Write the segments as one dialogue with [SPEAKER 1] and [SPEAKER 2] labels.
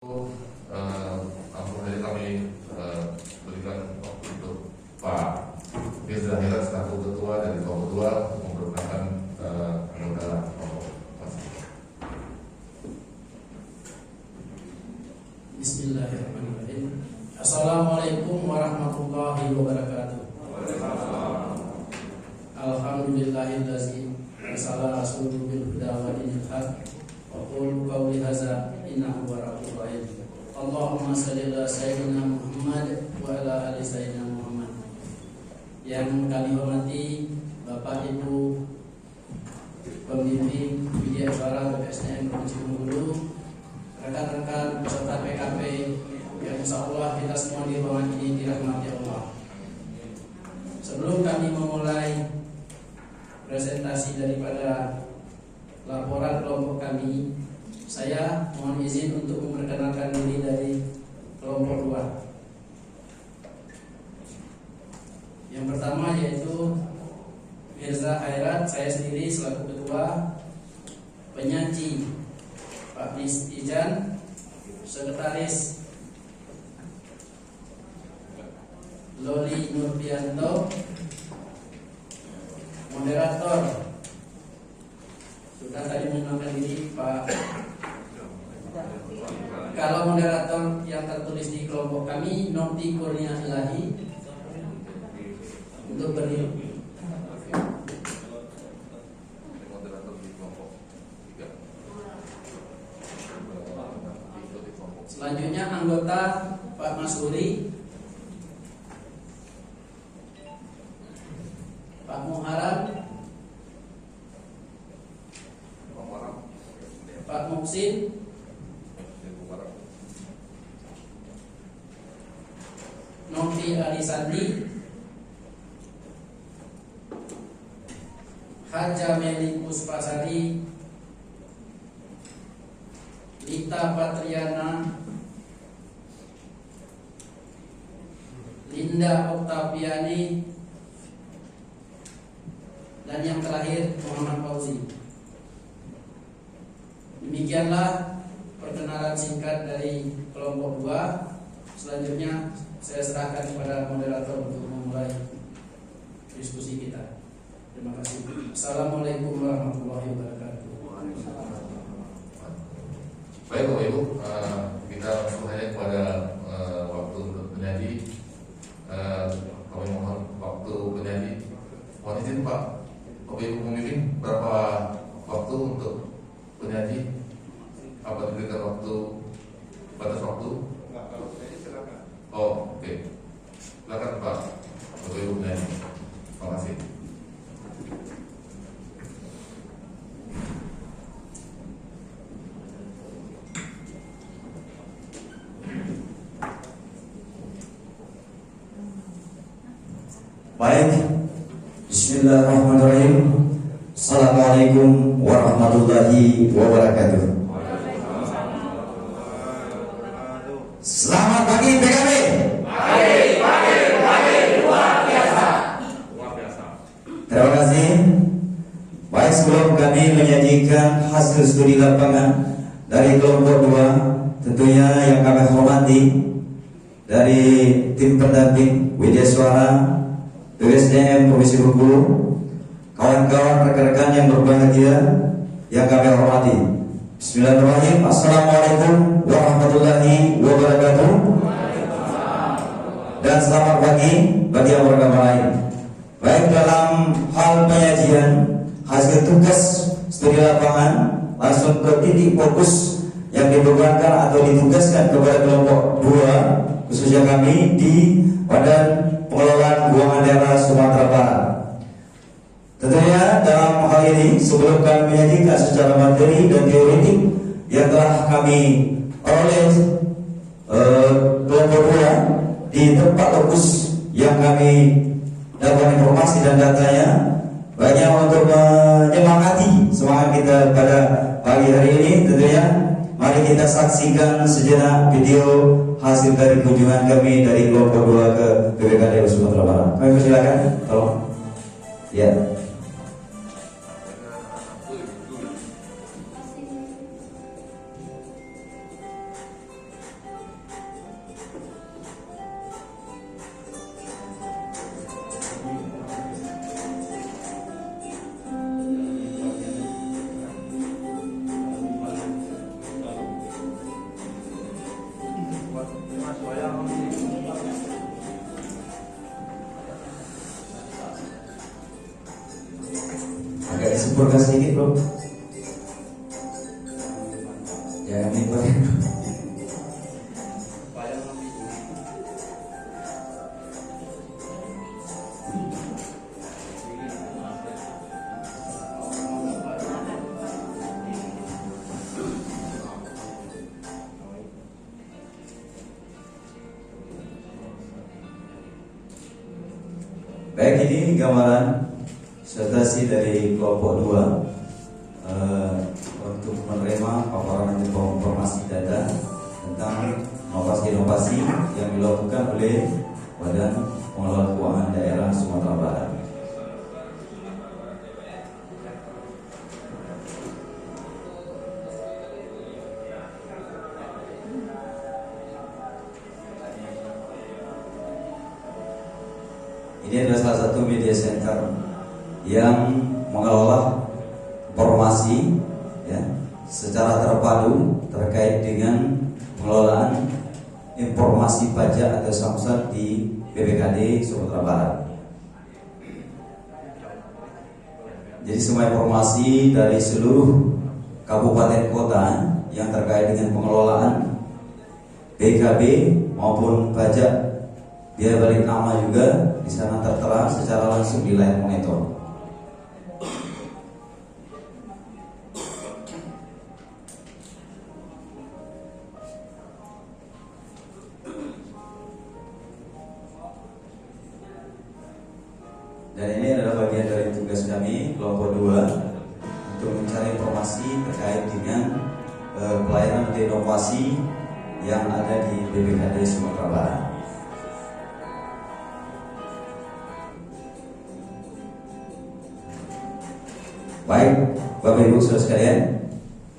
[SPEAKER 1] Langsung saja kami berikan waktu untuk Pak Firza Herat selaku ketua dari kelompok 2 untuk memperkenalkan anggota kelompok.
[SPEAKER 2] Bismillahirrahmanirrahim. Assalamualaikum warahmatullahi wabarakatuh. Alhamdulillahillazi arsala rasulahu bil huda wa dinil haq wa qul qawli hadza innahu rabbul rahim. Allahumma shalli ala sayyidina Muhammad wa ala ali sayyidina Muhammad. Yang kami hormati Bapak Ibu pembimbing Widya Suara BPSDM Provinsi Bengkulu, rekan-rekan peserta PKP yang insyaallah kita semua di ruangan ini dirahmati Allah. Sebelum kami memulai presentasi daripada laporan kelompok kami, saya mohon izin untuk memperkenalkan diri dari kelompok 2. Yang pertama yaitu Firza Herat, saya sendiri selaku ketua. Penyaji Pak Ijan, sekretaris Loli Nurbianto, moderator sudah tadi mengenalkan diri Pak. Kalau moderator yang tertulis di kelompok kami Nokti Kurnia Ilahi untuk berdiri. Selanjutnya anggota Pak Masuri, Pak Muharam, Pak Muksin, Novi Alisandi, Haja Meli Puspasari, Lita Patriana, Linda Oktaviani, dan yang terakhir Muhammad Fauzi. Demikianlah perkenalan singkat dari kelompok 2. Selanjutnya saya serahkan kepada moderator untuk memulai diskusi kita. Terima kasih. Assalamualaikum warahmatullahi wabarakatuh.
[SPEAKER 1] Baik Bapak Ibu, kita langsung saja kepada waktu untuk penyaji. Kami mohon waktu penyaji. Mohon izin Pak Bapak Ibu pemimpin, berapa waktu untuk penyaji? Apa diberikan waktu, batas waktu? Oh, oke. Silakan Pak Bapak Ibu penyaji. Terima kasih.
[SPEAKER 3] Baik, Bismillahirrahmanirrahim. Assalamualaikum warahmatullahi wabarakatuh. Selamat pagi PKB. Pagi luar biasa. Terima kasih. Baik, sebelum kami menyajikan hasil studi lapangan dari kelompok 2, tentunya yang kami hormati dari tim pendamping Widya Suara BPSDM Provinsi Bengkulu, kawan-kawan rekan-rekan yang berbahagia yang kami hormati. Bismillahirrahmanirrahim. Assalamualaikum warahmatullahi wabarakatuh. Dan selamat pagi bagi yang beragama lain. Baik, dalam hal penyajian hasil tugas studi lapangan langsung ke titik fokus yang dibebankan atau ditugaskan kepada kelompok 2, khususnya kami di Badan Pengelolaan Buangan Daerah Sumatera Barat. Tentunya dalam hal ini sebelum kami menyajikan secara materi dan teoretik yang telah kami oleh kelompok 2 di tempat fokus yang kami dapat informasi dan datanya, banyak untuk menyemangati semangat kita pada pagi hari ini. Tentunya mari kita saksikan sejenak video hasil dari kunjungan kami dari kelompok 2 ke BPKD Sumatera Barat. Kami persilakan, tolong. Ya. berkas sedikit bro. Jangan impor. Baik, ini gambaran disertasi dari kelompok 2 untuk menerima paparan informasi data tentang inovasi-inovasi yang dilakukan oleh Badan Pengelola Keuangan Daerah Sumatera Barat. Ini adalah salah satu media center yang mengelola informasi ya, secara terpadu terkait dengan pengelolaan informasi pajak atau samsat di BPKD Sumatera Barat. Jadi semua informasi dari seluruh kabupaten kota yang terkait dengan pengelolaan BKB maupun pajak biaya balik nama juga di sana tertera secara langsung di layar monitor. Dan ini adalah bagian dari tugas kami kelompok 2 untuk mencari informasi terkait dengan pelayanan dan inovasi yang ada di BPKD Sumatera Barat. Baik, Bapak Ibu Saudara sekalian,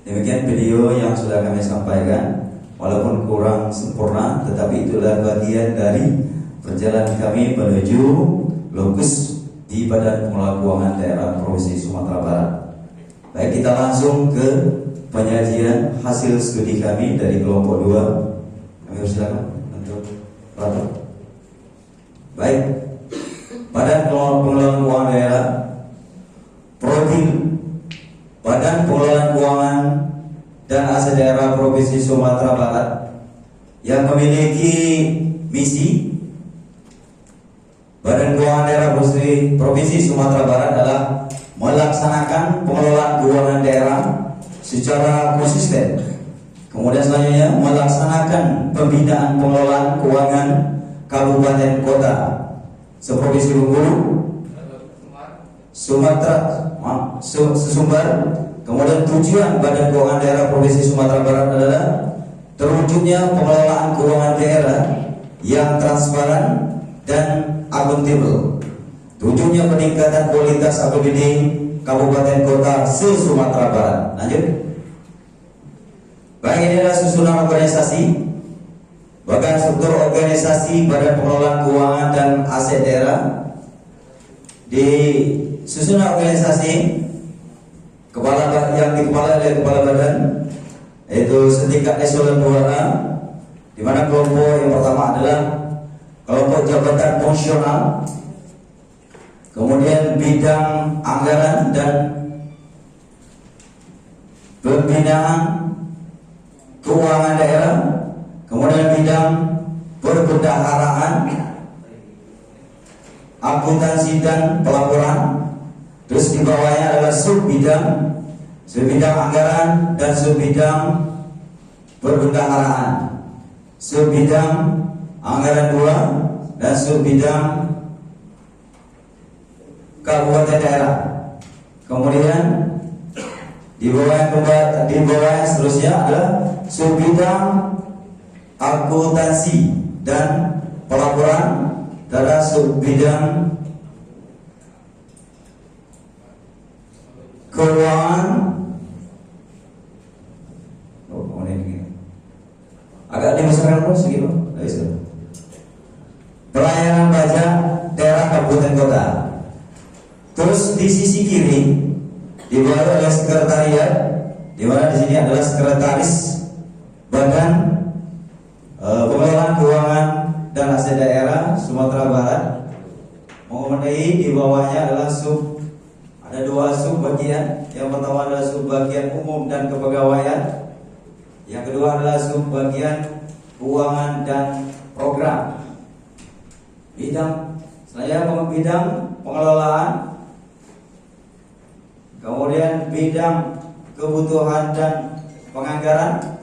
[SPEAKER 3] demikian video yang sudah kami sampaikan. Walaupun kurang sempurna, tetapi itulah bagian dari perjalanan kami menuju lokus di Badan Pengelola Keuangan Daerah Provinsi Sumatera Barat. Baik, kita langsung ke penyajian hasil studi kami dari kelompok 2. Kami persilakan untuk Bapak. Baik, Badan Pengelola Keuangan Daerah Badan Pengelolaan Keuangan dan Aset Daerah Provinsi Sumatera Barat yang memiliki misi. Badan Keuangan Daerah Provinsi Sumatera Barat adalah melaksanakan pengelolaan keuangan daerah secara konsisten. Kemudian selanjutnya melaksanakan pembinaan pengelolaan keuangan kabupaten kota seprovinsi Bengkulu, Sumatera sesumber. Kemudian tujuan Badan Keuangan Daerah Provinsi Sumatera Barat adalah terwujudnya pengelolaan keuangan daerah yang transparan dan akuntabel. Tujuannya peningkatan kualitas APBD kabupaten kota se-Sumatera Barat. Lanjut. Baik, ini adalah susunan organisasi. Bahkan struktur organisasi Badan Pengelolaan Keuangan dan Aset Daerah. Di susunan organisasi yang dikepalai oleh kepala badan, yaitu setingkat eselon 2A, di mana kelompok yang pertama adalah kelompok jabatan fungsional, kemudian bidang anggaran dan pembinaan keuangan daerah, kemudian bidang perbendaharaan, akuntansi dan pelaporan. Terus di bawahnya adalah subbidang anggaran dan subbidang perbendaharaan, subbidang anggaran 2 dan subbidang kabupaten daerah. Kemudian di bawah seterusnya adalah subbidang akuntansi dan pelaporan, dan subbidang keuangan. Agak dibesarkan dulu segitu. Pelayanan pajak daerah kabupaten kota. Terus di sisi kiri di bawah ada sekretariat, di mana di sini adalah sekretaris Badan Pengelolaan Keuangan dan Aset Daerah Sumatera Barat. Mengenai di bawahnya adalah ada 2 sub bagian. Yang pertama adalah subbagian umum dan kepegawaian. Yang kedua adalah subbagian keuangan dan program. Bidang pengelolaan, kemudian bidang kebutuhan dan penganggaran,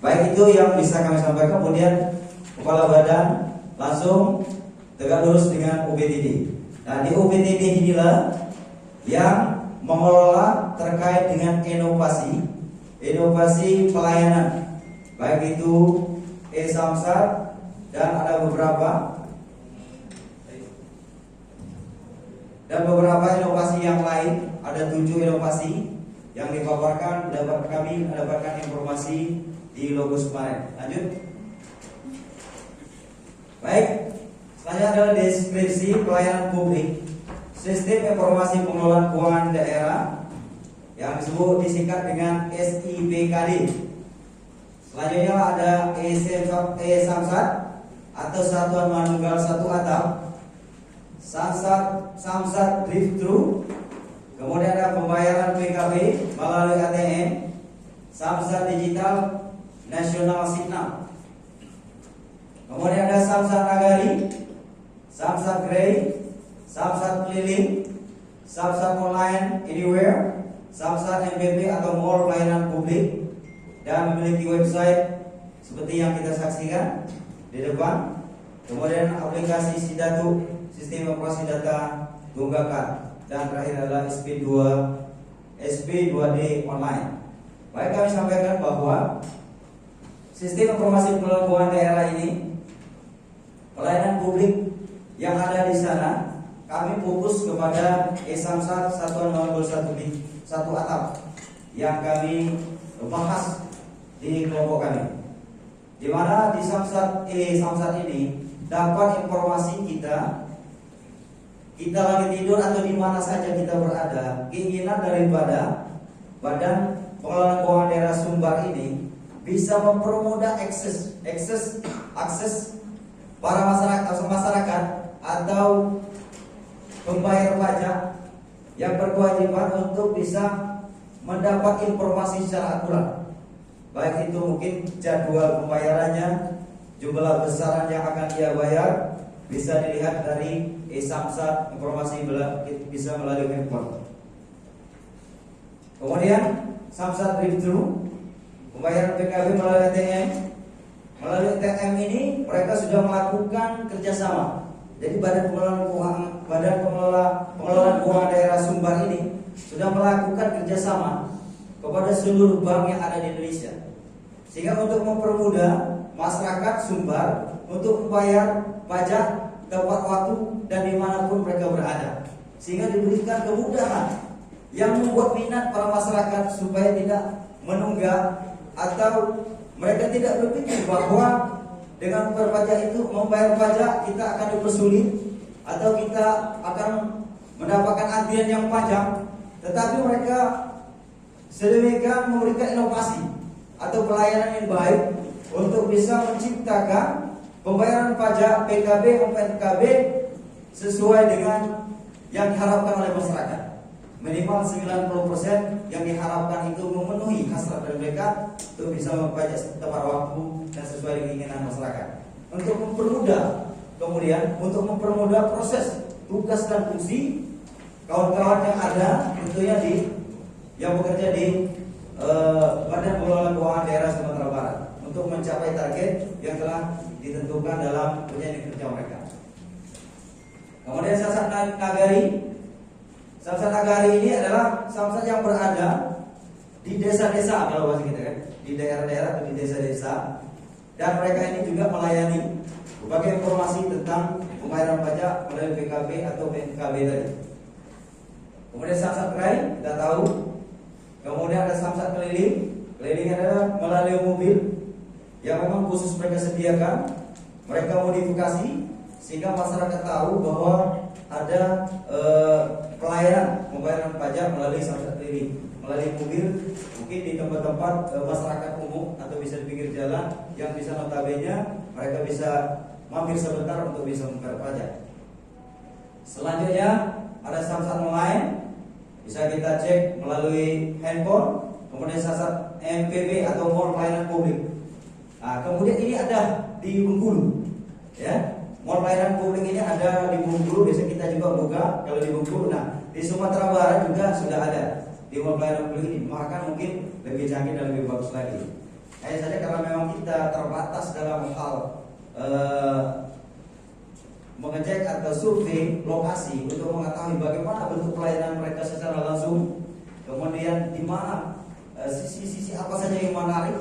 [SPEAKER 3] baik itu yang bisa kami sampaikan. Kemudian kepala badan langsung tegak lurus dengan UPTD. Nah, di UPTD inilah yang mengelola terkait dengan inovasi pelayanan, baik itu e-Samsat dan ada beberapa inovasi yang lain. Ada 7 inovasi yang dipaparkan, kami mendapatkan informasi di Logos kemarin. Lanjut. Baik, selanjutnya adalah deskripsi pelayanan publik, sistem informasi pengelolaan keuangan daerah yang disingkat dengan SIPKD. Selanjutnya ada e-Samsat atau Satuan Manunggal Satu Atap, Samsat Drive-Thru, kemudian ada pembayaran PKB melalui ATM, Samsat Digital Nasional Signal, kemudian ada Samsat Nagari, Samsat Grey, Samsat Keliling, Samsat Online Anywhere, Samsat MPP atau Mall Pelayanan Publik, dan memiliki website seperti yang kita saksikan di depan. Kemudian aplikasi Sidatu, sistem operasi data tunggakan, dan terakhir adalah SP2D online. Baik, kami sampaikan bahwa sistem informasi pengelolaan keuangan daerah ini, pelayanan publik yang ada di sana, kami fokus kepada e-Samsat Satuan Manunggal Satu Atap yang kami bahas di kelompok kami, di mana di Samsat ini dapat informasi kita lagi tidur atau di mana saja kita berada. Keinginan daripada Badan Pengelolaan Keuangan Daerah Sumbar ini bisa mempermudah akses para masyarakat atau pembayar pajak yang berkewajiban untuk bisa mendapat informasi secara akurat, baik itu mungkin jadwal pembayarannya, jumlah besaran yang akan dia bayar, bisa dilihat dari e-Samsat, informasi bisa melalui handphone. Kemudian Samsat Drive-Thru, pembayaran PKB melalui ATM. Melalui ATM ini mereka sudah melakukan kerjasama. Jadi Badan Pengelolaan Keuangan Daerah Sumbar ini sudah melakukan kerjasama kepada seluruh bank yang ada di Indonesia, sehingga untuk mempermudah masyarakat Sumbar untuk membayar pajak tepat waktu dan dimanapun mereka berada, sehingga diberikan kemudahan yang membuat minat para masyarakat supaya tidak menunggak atau mereka tidak berpikir bahwa dengan membayar pajak kita akan dipersulit atau kita akan mendapatkan antrian yang panjang. Tetapi mereka sedemikian memberikan inovasi atau pelayanan yang baik untuk bisa menciptakan pembayaran pajak PKB maupun PKB sesuai dengan yang diharapkan oleh masyarakat. Minimal 90% yang diharapkan itu memenuhi hasrat dari mereka untuk bisa membayar tepat waktu dan sesuai dengan keinginan masyarakat. Untuk mempermudah proses tugas dan fungsi kawan-kawan yang ada tentunya yang bekerja di Badan Pengelolaan Keuangan Daerah Sumatera Barat untuk mencapai target yang telah ditentukan dalam unit kerja mereka. Kemudian Samsat Nagari. Samsat Nagari ini adalah Samsat yang berada di desa-desa, kalau bahasa kita kan, di daerah-daerah atau di desa-desa, dan mereka ini juga melayani berbagai informasi tentang pembayaran pajak melalui PKB atau PKB tadi. Kemudian Samsat Grey kita tahu. Kemudian ada Samsat Keliling. Keliling adalah melalui mobil yang memang khusus mereka sediakan, mereka modifikasi sehingga masyarakat tahu bahwa ada pelayanan pembayaran pajak melalui Samsat Keliling, melalui mobil, mungkin di tempat-tempat masyarakat umum atau bisa di pinggir jalan yang bisa notabene mereka bisa mampir sebentar untuk bisa membayar pajak. Selanjutnya ada samsat online, bisa kita cek melalui handphone, kemudian samsat MPB atau mall pelayanan publik. Nah, kemudian ini ada di Bengkulu, ya. Mall pelayanan publik ini ada di Bengkulu, biasa kita juga buka kalau di Bengkulu. Nah, di Sumatera Barat juga sudah ada di mall pelayanan publik ini, maka mungkin lebih canggih dan lebih bagus lagi. Hanya saja karena memang kita terbatas dalam hal mengecek atau survei lokasi untuk mengetahui bagaimana bentuk pelayanan mereka secara langsung, kemudian di mana sisi-sisi apa saja yang menarik.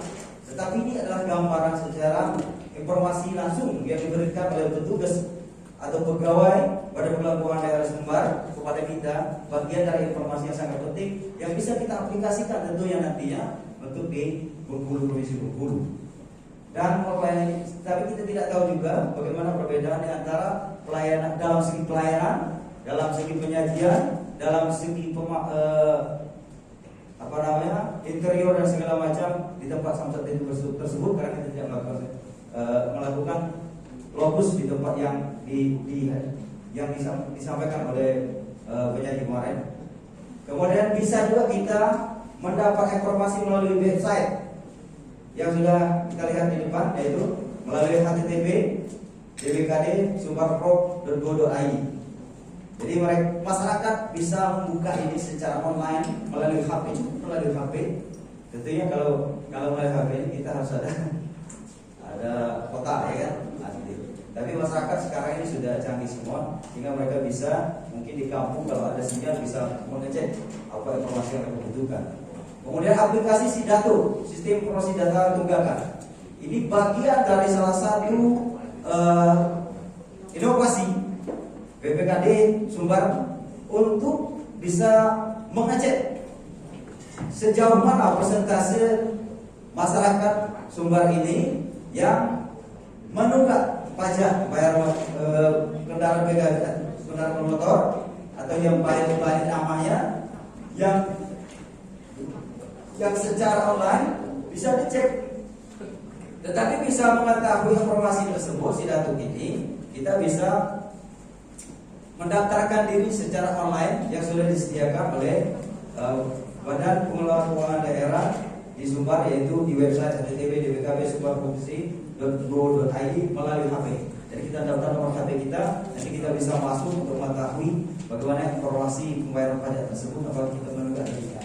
[SPEAKER 3] Tetapi ini adalah gambaran secara informasi langsung yang diberikan oleh petugas atau pegawai pada Pelabuhan Daerah Sumbar kepada kita, bagian dari informasi yang sangat penting yang bisa kita aplikasikan tentunya nantinya untuk di Bengkulu, Provinsi Bengkulu. Dan pelayanan, tapi kita tidak tahu juga bagaimana perbedaan di antara pelayanan dalam segi pelayanan, dalam segi penyajian, dalam segi interior dan segala macam di tempat samsat itu tersebut, karena kita tidak melakukan lokus di tempat yang disampaikan oleh penyaji kemarin. Kemudian bisa juga kita mendapat informasi melalui website yang sudah kita lihat di depan, yaitu melalui http dbkd.sumbarprov.go.id. Jadi masyarakat bisa membuka ini secara online melalui HP. Tentunya kalau melalui HP ini kita harus ada kota, ya kan? Tapi masyarakat sekarang ini sudah canggih semua, sehingga mereka bisa mungkin di kampung kalau ada sinyal bisa mengecek apa informasi yang mereka butuhkan. Kemudian aplikasi Sidato, sistem informasi data tunggakan. Ini bagian dari salah satu inovasi BPKD Sumbar untuk bisa mengecek sejauh mana persentase masyarakat Sumbar ini yang menunggak pajak bayar kendaraan bermotor atau yang balik namanya yang secara online bisa dicek. Tetapi bisa mengetahui informasi tersebut, Sidato ini kita bisa mendaftarkan diri secara online yang sudah disediakan oleh Badan Pengelola Keuangan Daerah di Sumbar, yaitu di website http://dbkb.sumbar.go.id melalui HP. Jadi kita daftar nomor HP kita, nanti kita bisa masuk untuk mengetahui bagaimana informasi pembayaran pajak tersebut apabila kita menunggak dirinya.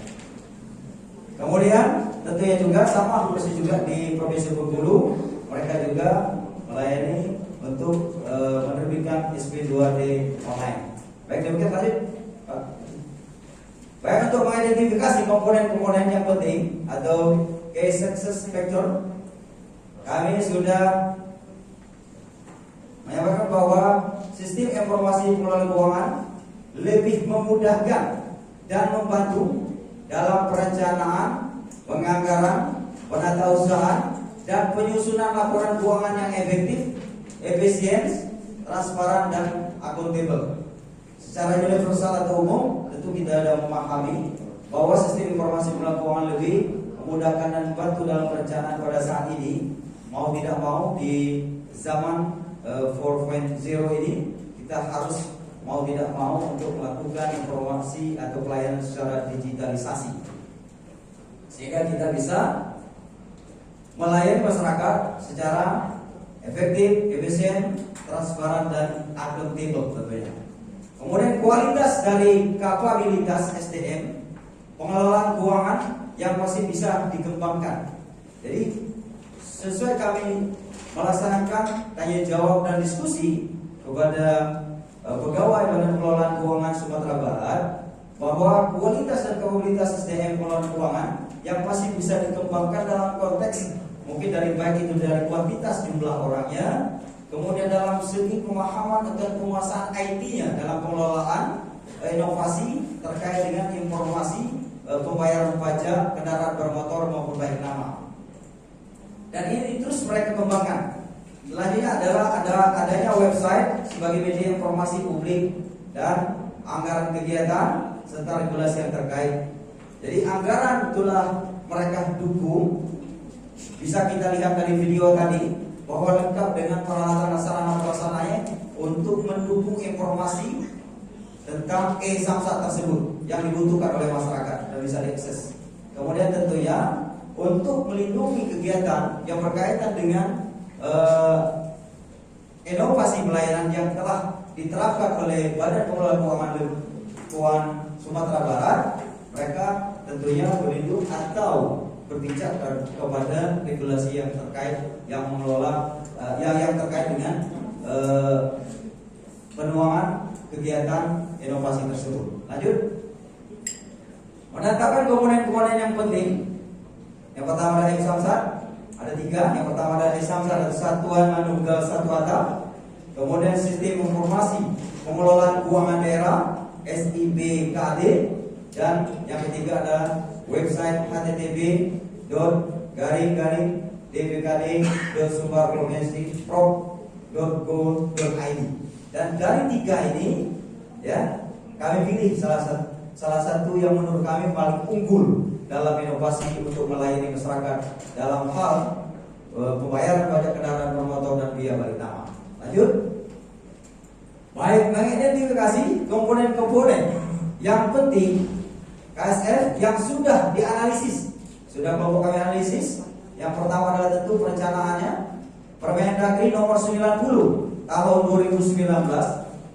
[SPEAKER 3] Kemudian tentunya juga sama persis juga di Provinsi Bengkulu, mereka juga melayani untuk menerbitkan SP2D online. Baik, demikian lanjut, Pak. Baik, untuk mengidentifikasi komponen-komponen yang penting atau key success factor, kami sudah menyampaikan bahwa sistem informasi pengelolaan keuangan lebih memudahkan dan membantu dalam perencanaan, penganggaran, penatausahaan, dan penyusunan laporan keuangan yang efektif, efisien, transparan, dan akuntabel. Secara universal atau umum, tentu kita sudah memahami bahwa sistem informasi pengelolaan keuangan lebih memudahkan dan membantu dalam perencanaan pada saat ini. Mau tidak mau di zaman 4.0 ini kita harus mau tidak mau untuk melakukan informasi atau pelayanan secara digitalisasi, sehingga kita bisa melayani masyarakat secara efektif, efisien, transparan, dan akuntabel tentunya. Kemudian kualitas dari kapabilitas SDM pengelolaan keuangan yang masih bisa dikembangkan. Jadi sesuai kami melaksanakan tanya jawab dan diskusi kepada pegawai Badan Pengelolaan Keuangan Sumatera Barat, bahwa kualitas dan kapabilitas SDM pengelolaan keuangan yang masih bisa dikembangkan dalam konteks mungkin dari baik itu dari kuantitas jumlah orangnya, kemudian dalam segi pemahaman dan penguasaan IT-nya dalam pengelolaan inovasi terkait dengan informasi pembayaran pajak kendaraan bermotor maupun baik nama. Dan ini terus mereka kembangkan. Selanjutnya adalah adanya website sebagai media informasi publik dan anggaran kegiatan serta regulasi yang terkait. Jadi anggaran itulah mereka dukung. Bisa kita lihat dari video tadi bahwa lengkap dengan peralatan sarana prasarananya untuk mendukung informasi tentang e-samsat tersebut yang dibutuhkan oleh masyarakat dan bisa diakses. Kemudian tentunya untuk melindungi kegiatan yang berkaitan dengan inovasi pelayanan yang telah diterapkan oleh Badan Pengelola Keuangan Sumatera Barat, mereka tentunya berlindung atau berpijak kepada regulasi yang terkait yang mengelola yang terkait dengan penuangan kegiatan inovasi tersebut. Lanjut. Menetapkan komponen-komponen yang penting. Yang pertama ada e-samsat, ada 3. Yang pertama ada e-samsat, ada Satuan Manunggal Satu Atap. Kemudian sistem informasi pengelolaan keuangan daerah SIBKD, dan yang ketiga ada website http://dbkd.sumbarprovinsi.prov.go.id. Dan dari 3 ini, ya, kami pilih salah satu yang menurut kami paling unggul dalam inovasi untuk melayani masyarakat dalam hal pembayaran pajak kendaraan bermotor dan biaya balik nama. Lanjut. Baik, mengidentifikasi komponen-komponen yang penting KSF yang sudah dianalisis. Sudah kelompok kami analisis. Yang pertama adalah tentu perencanaannya. Permendagri nomor 90 tahun 2019,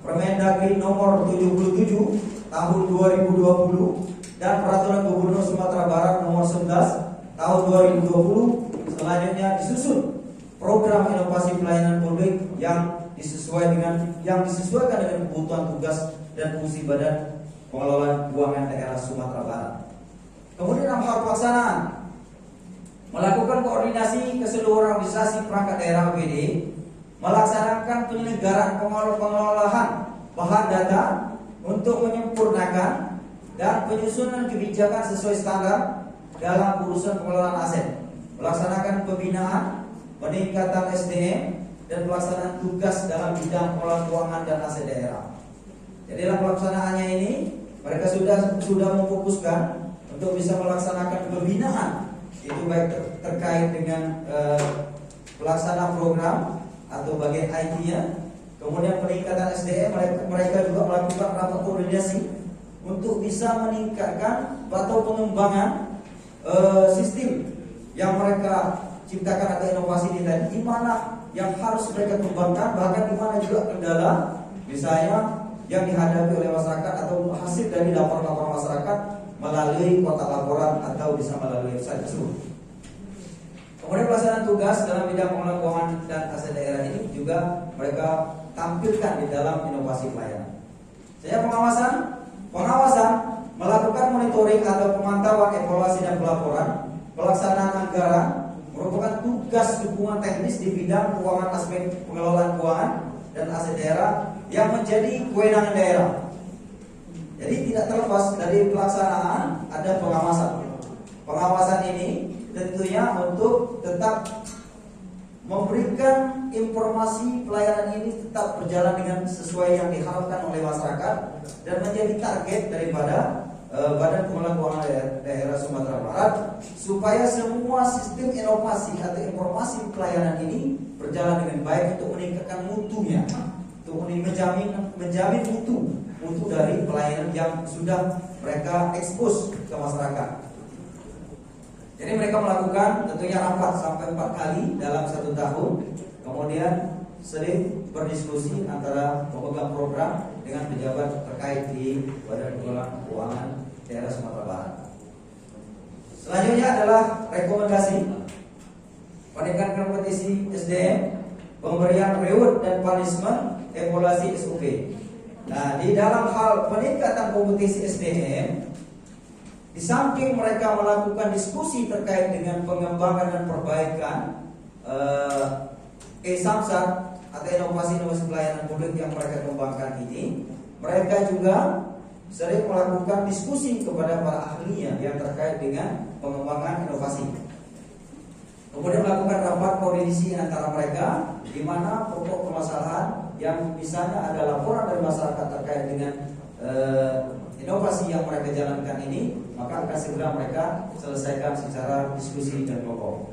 [SPEAKER 3] Permendagri nomor 77 tahun 2020, dan Peraturan Gubernur Sumatera Barat nomor 11 tahun 2020. Selanjutnya disusun program inovasi pelayanan publik yang disesuaikan dengan kebutuhan tugas dan fungsi Badan Pengelolaan Keuangan Daerah Sumatera Barat. Kemudian dalam hal pelaksanaan, melakukan koordinasi ke seluruh organisasi perangkat daerah APD, melaksanakan penyelenggaraan pengolahan bahan data untuk menyempurnakan dan penyusunan kebijakan sesuai standar dalam urusan pengelolaan aset, melaksanakan pembinaan, peningkatan SDM, dan pelaksanaan tugas dalam bidang pengelolaan keuangan dan aset daerah. Jadi dalam pelaksanaannya ini mereka sudah memfokuskan untuk bisa melaksanakan pembinaan, itu baik terkait dengan pelaksanaan program atau bagian IT-nya. Kemudian peningkatan SDM, mereka juga melakukan rapat koordinasi untuk bisa meningkatkan atau pengembangan sistem yang mereka ciptakan atau inovasi ini tadi, di mana yang harus mereka kembangkan, bahkan di mana juga kendala misalnya yang dihadapi oleh masyarakat atau hasil dari laporan-laporan masyarakat melalui kotak laporan atau bisa melalui website tersebut. Kemudian pelaksanaan tugas dalam bidang pengelolaan keuangan dan aset daerah ini juga mereka tampilkan di dalam inovasi pelayanan. Saya pengawasan melakukan monitoring atau pemantauan, evaluasi dan pelaporan pelaksanaan anggaran merupakan tugas dukungan teknis di bidang keuangan, aspek pengelolaan keuangan dan aset daerah yang menjadi kewenangan daerah. Jadi tidak terlepas dari pelaksanaan ada pengawasan. Pengawasan ini tentunya untuk tetap memberikan informasi pelayanan ini tetap berjalan dengan sesuai yang diharapkan oleh masyarakat dan menjadi target daripada Badan Pengelola Keuangan Daerah Sumatera Barat, supaya semua sistem inovasi atau informasi pelayanan ini berjalan dengan baik untuk meningkatkan mutunya, untuk menjamin mutu dari pelayanan yang sudah mereka ekspos ke masyarakat. Jadi mereka melakukan tentunya rapat sampai 4 kali dalam 1 tahun. Kemudian sering berdiskusi antara pemegang program dengan pejabat terkait di Badan Pengelola Keuangan Daerah Sumatera Barat. Selanjutnya adalah rekomendasi peningkatan kompetisi SDM, pemberian reward dan punishment, evaluasi SOP. Nah, di dalam hal peningkatan kompetisi SDM, di samping mereka melakukan diskusi terkait dengan pengembangan dan perbaikan e-samsat atau inovasi-inovasi pelayanan publik yang mereka kembangkan ini, mereka juga sering melakukan diskusi kepada para ahlinya yang terkait dengan pengembangan inovasi. Kemudian melakukan rapat koordinasi antara mereka, di mana pokok permasalahan yang misalnya ada laporan dari masyarakat terkait dengan inovasi yang mereka jalankan ini, maka akan segera mereka selesaikan secara diskusi dan pokok.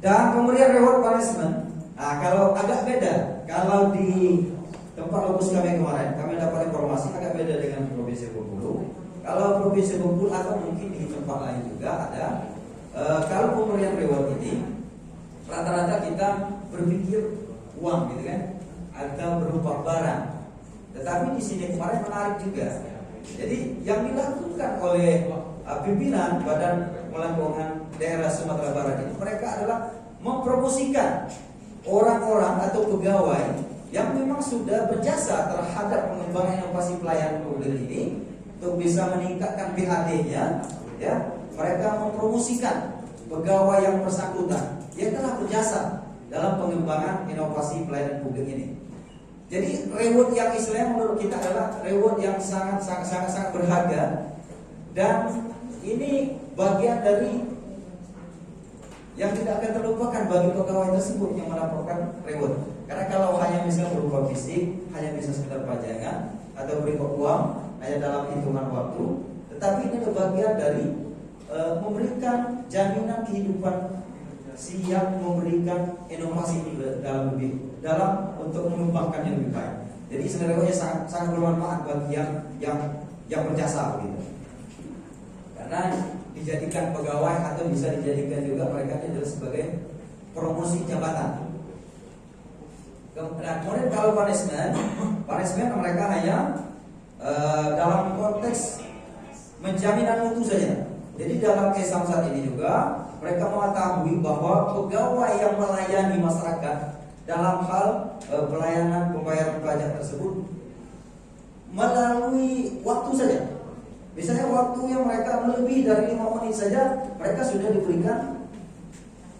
[SPEAKER 3] Dan kemudian reward punishment. Nah, kalau agak beda, kalau di
[SPEAKER 4] tempat lokus kami kemarin, kami dapat informasi agak beda dengan Provinsi Bengkulu. Kalau Provinsi Bengkulu atau mungkin di tempat lain juga ada. Kalau pemberian reward ini rata-rata kita berpikir uang gitu kan, atau berupa barang. Tetapi di sini kemarin menarik juga. Jadi yang dilakukan oleh pimpinan Badan Pengelola Keuangan Daerah Sumatera Barat itu, mereka adalah mempromosikan orang-orang atau pegawai yang memang sudah berjasa terhadap pengembangan inovasi pelayanan publik ini untuk bisa meningkatkan PHD-nya, ya. Mereka mempromosikan pegawai yang bersangkutan dia telah berjasa dalam pengembangan inovasi pelayanan publik ini. Jadi reward yang istilahnya menurut kita adalah reward yang sangat berharga, dan ini bagian dari yang tidak akan terlupakan bagi pegawai tersebut yang mendapatkan reward. Karena kalau hanya misalnya berupa fisik, hanya bisa sekedar pajangan atau berupa uang hanya dalam hitungan waktu, tetapi ini adalah bagian dari memberikan jaminan kehidupan siap memberikan inovasi dalam untuk mengembangkan yang lebih baik. Jadi sebenarnya sangat bermanfaat bagi yang berjasa begitu. Karena dijadikan pegawai atau bisa dijadikan juga mereka adalah sebagai promosi jabatan. Nah, kemudian kalau punishment mereka hanya dalam konteks menjaminan mutu saja. Jadi dalam case saat ini juga mereka mengetahui bahwa pegawai yang melayani masyarakat dalam hal pelayanan pembayaran pajak tersebut melalui waktu saja. Misalnya waktu yang mereka melebihi dari 5 menit saja, mereka sudah diberikan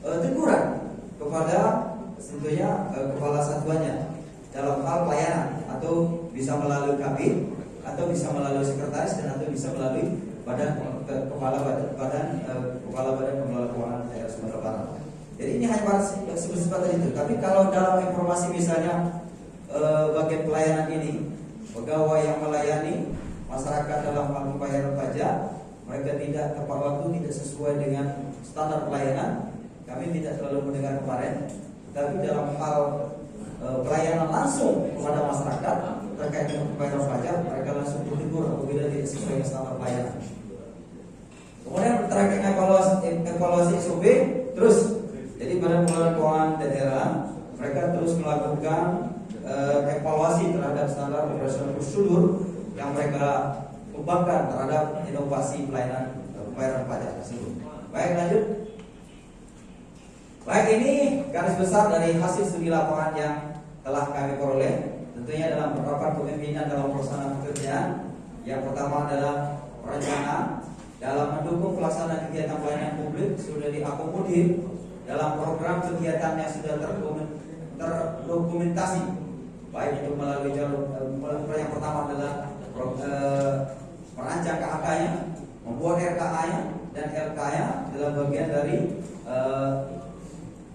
[SPEAKER 4] teguran kepada tentunya kepala satuannya dalam hal pelayanan, atau bisa melalui kabin, atau bisa melalui sekretaris, dan atau bisa melalui kepala badan pengelola keuangan daerah Sumatera Barat. Jadi ini hanya sebatas itu. Tapi kalau dalam informasi misalnya bagian pelayanan ini, pegawai yang melayani masyarakat dalam hal pembayaran pajak, mereka tidak tepat waktu, tidak sesuai dengan standar pelayanan, kami tidak terlalu mendengar kemarin. Tapi dalam hal pelayanan langsung kepada masyarakat terkait dengan pembayaran pajak, mereka langsung ditegur apabila tidak sesuai dengan standar pelayanan. Kemudian terakhir evaluasi SOP terus. Jadi Badan Pengelola Keuangan Daerah mereka terus melakukan evaluasi terhadap standar operasional prosedur yang mereka kembangkan terhadap inovasi pelayanan pembayaran pajak tersebut. Baik, lanjut. Baik, ini garis besar dari hasil studi lapangan yang telah kami peroleh. Tentunya dalam beberapa kepemimpinan dalam pelaksanaan pekerjaan. Yang pertama adalah perencanaan. Dalam mendukung pelaksanaan kegiatan pelayanan publik sudah diakomodir dalam program kegiatan yang sudah terdokumentasi, baik itu melalui jalur yang pertama adalah merancang KHK-nya, membuat RKA-nya, dan LK-nya adalah bagian dari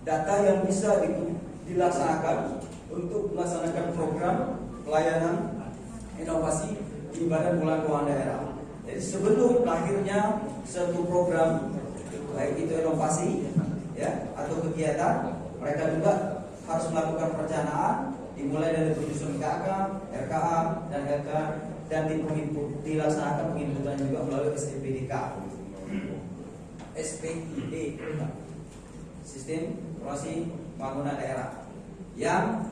[SPEAKER 4] data yang bisa dilaksanakan untuk melaksanakan program pelayanan inovasi di Badan Pengelola Keuangan Daerah. Jadi sebelum lahirnya satu program, baik itu inovasi ya atau kegiatan, mereka juga harus melakukan perencanaan dimulai dari penyusunan KK, RKA, dan LK, dan dilaksanakan penginputan juga melalui SPDK, SPID, Sistem Informasi Pembangunan Daerah yang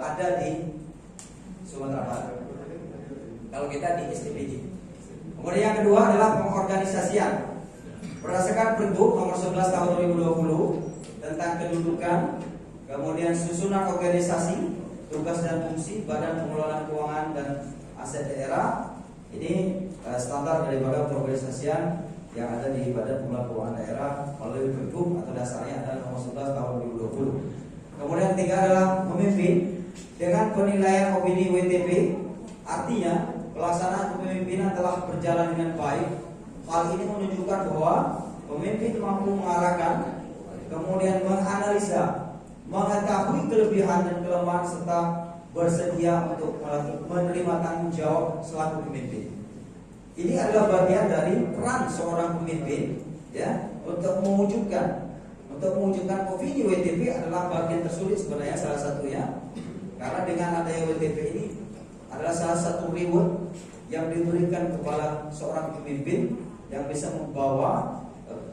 [SPEAKER 4] ada di Sumatera Barat. Kalau kita di SPID. Kemudian yang kedua adalah pengorganisasian. Berdasarkan Pergub nomor 11 tahun 2020 tentang kedudukan, kemudian susunan organisasi, tugas dan fungsi Badan Pengelolaan Keuangan dan Aset Daerah. Ini standar daripada pengorganisasian yang ada di Badan Pengelolaan Keuangan Daerah melalui Pergub atau dasarnya adalah nomor 11 tahun 2020. Kemudian ketiga adalah pemimpin dengan penilaian opini WTP, artinya pelaksanaan kepemimpinan telah berjalan dengan baik. Hal ini menunjukkan bahwa pemimpin mampu mengarahkan, kemudian menganalisa, mengetahui kelebihan dan kelemahan, serta bersedia untuk menerima tanggung jawab selaku pemimpin. Ini adalah bagian dari peran seorang pemimpin, ya, untuk mewujudkan opini WTP adalah bagian tersulit sebenarnya salah satunya. Karena dengan adanya WTP ini adalah salah satu reward yang diberikan kepada seorang pemimpin yang bisa membawa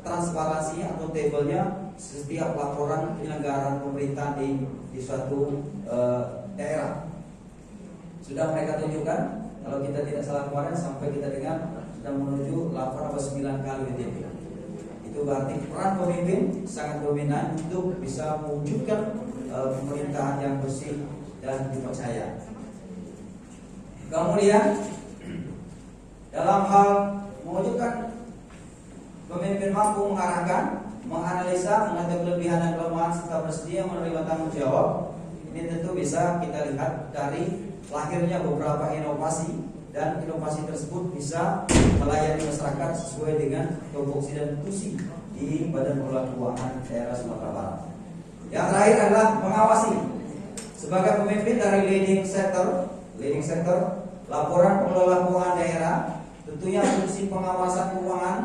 [SPEAKER 4] transparansi atau tabelnya setiap laporan penyelenggaraan pemerintah di suatu daerah. Sudah mereka tunjukkan, kalau kita tidak salah kemarin sampai kita dengar sudah menuju 8 atau 9 kali WTP. Itu berarti peran pemimpin sangat dominan untuk bisa mewujudkan pemerintahan yang bersih dan dipercaya. Kemudian dalam hal mewujudkan pemimpin mampu mengarahkan, menganalisa, mengetahui kelebihan dan kelemahan serta bersedia menerima tanggung jawab. Ini tentu bisa kita lihat dari lahirnya beberapa inovasi, dan inovasi tersebut bisa melayani masyarakat sesuai dengan tupoksi dan fungsi di Badan Pengelola Keuangan Daerah Sumatera Barat. Yang terakhir adalah mengawasi. Sebagai pemimpin dari leading sector, laporan pengelola keuangan daerah, tentunya fungsi pengawasan keuangan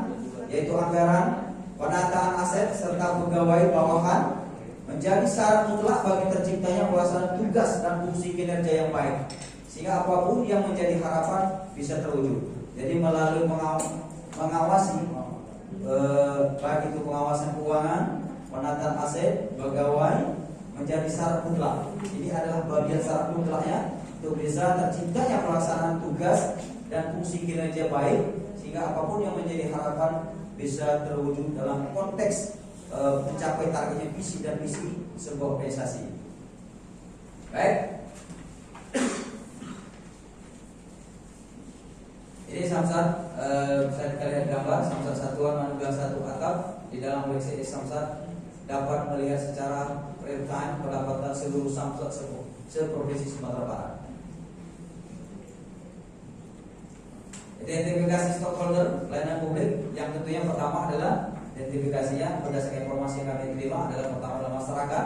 [SPEAKER 4] yaitu anggaran, penataan aset serta pegawai bawahan menjadi syarat mutlak bagi terciptanya pelaksanaan tugas dan fungsi kinerja yang baik, sehingga apapun yang menjadi harapan bisa terwujud. Jadi melalui mengawasi baik itu pengawasan keuangan, penataan aset, pegawai menjadi syarat mutlak. Ini adalah bagian syarat mutlaknya untuk bisa terciptanya pelaksanaan tugas dan fungsi kinerja baik, sehingga apapun yang menjadi harapan bisa terwujud dalam konteks mencapai targetnya visi dan misi sebuah organisasi. Baik. Ini Samsat, bisa kita lihat gambar Samsat satuan manusia satu atap. Di dalam WCD Samsat dapat melihat secara real time pendapatan seluruh Samsat seprovinsi Sumatera Barat. Identifikasi stakeholder pelayanan publik yang tentunya pertama adalah identifikasinya berdasarkan informasi yang kami terima adalah pertama adalah masyarakat,